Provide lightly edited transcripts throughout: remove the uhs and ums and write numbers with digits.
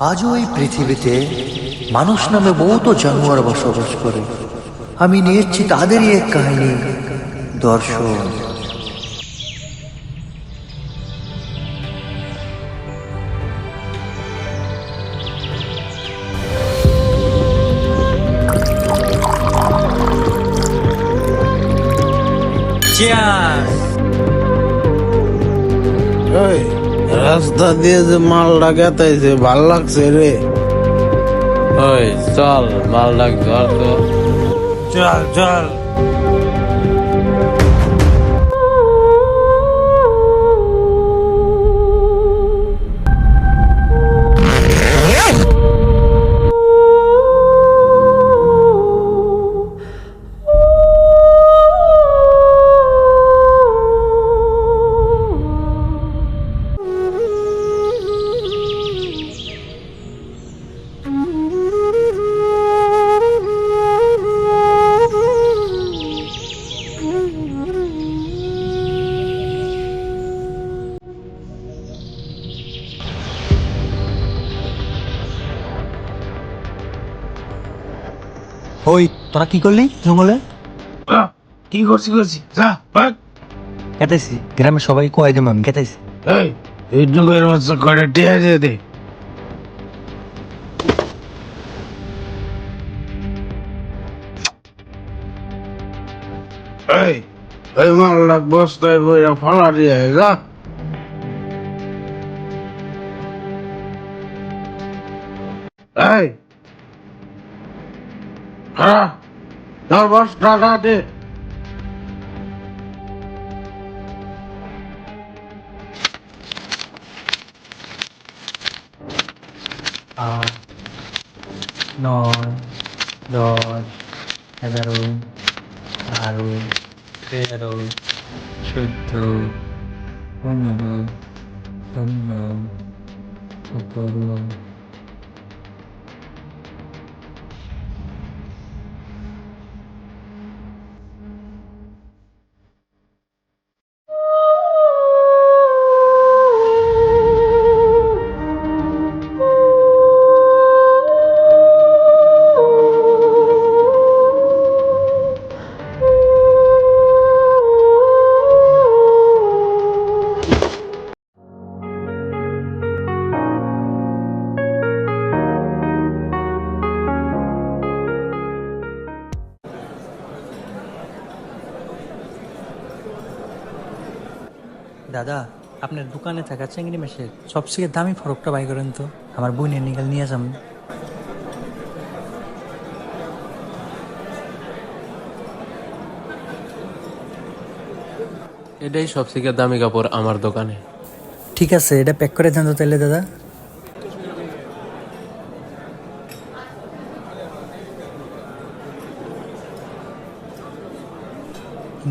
আজও এই পৃথিবীতে মানুষ নামে বহুত জানোয়ার বসবাস করে। আমি নিয়ে এসেছি তাদেরই এক কাহিনী, দর্শন। ওই রাস্তা দিয়ে যে মালটা গেতাইছে ভাল লাগছে রে। ওই চল মালটা ধর তো। চল চল। ওই তোরা কি করলি জঙ্গলে? কি করছি যা ভাগ। কেটাইছি, গ্রামের সবাই কয়ে দেব আমি কেটাইছি। এই যুগের মতো করে টিয়া দিয়ে দে। এই মালটা বস্তায় বইরা ফলা দিয়ে যা। এই হ্যাঁ ধর বস্তাটা দে। আট, নয়, 10, 11, 12, 13, 14, 15, 16, 17। দাদা, আপনার দোকানে থাকা চিংড়ি মাছের সবচেয়ে দামি ফরকটা বাই করেন তো, আমার বোনের নিকাল নিয়ে যাম। এটাই সবথেকে দামি কাপড় আমার দোকানে। ঠিক আছে, এটা প্যাক করে দেন তো তাহলে দাদা।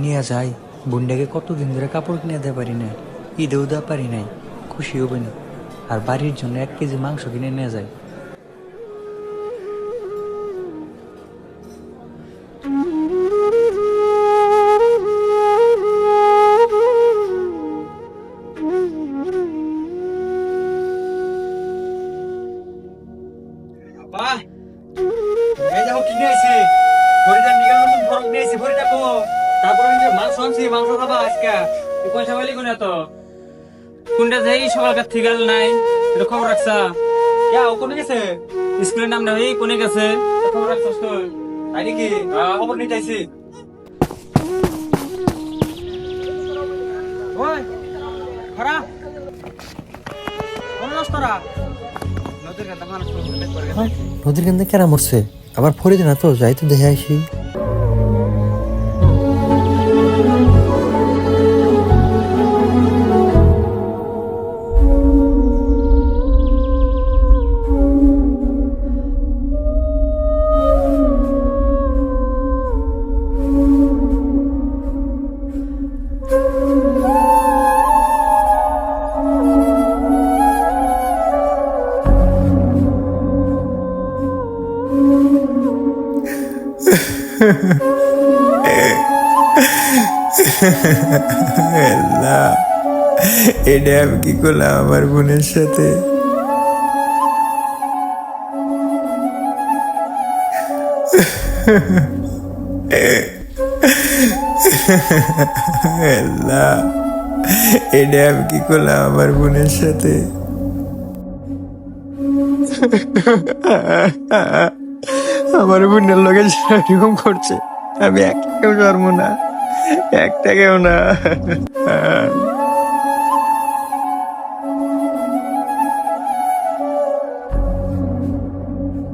নিয়ে যাই, বোনটাকে কতদিন ধরে কাপড় কিনে দিতে পারি না, ঈদেও দেওয়া পারি নাই, খুশি হবে না। আর বাড়ির জন্য 1 কেজি মাংস কিনে নিয়ে যায়। এই দেখো কি নিয়ে আইছি, ফরিদার নিগাল নতুন ফরক নিয়ে আইছি, ফরিদা কো। তারপরে এই যে মাংস আনছি, মাংস খাবা আজকে। তুই পয়সা পাইলি কোন এত? কোনটা যাই সকালকার থেকে আর নাই, এটা খবর রাখছা? ইয়া ও কোনে গেছে? স্কুলের নাম না এই কোনে গেছে? এটা খবর রাখছস তুই? তাই নাকি? খবর নিতে আইছি। ওই খরা কোন রাস্তারা নদীর কাছে মানুষ করে গেছে। নদীর কেন্দ্রে কেরা মরছে? আবার ফরিদ না তো, যাই তো দেখে আসি। আল্লাহ, এটা আমি কি করলাম আমার বোনের সাথে? আল্লাহ, এটা আমি কি করলাম আমার বোনের সাথে? আমার বোনের লোকে এরকম করছে, আমি একটাকেও জন্ম না, একটাকেও না।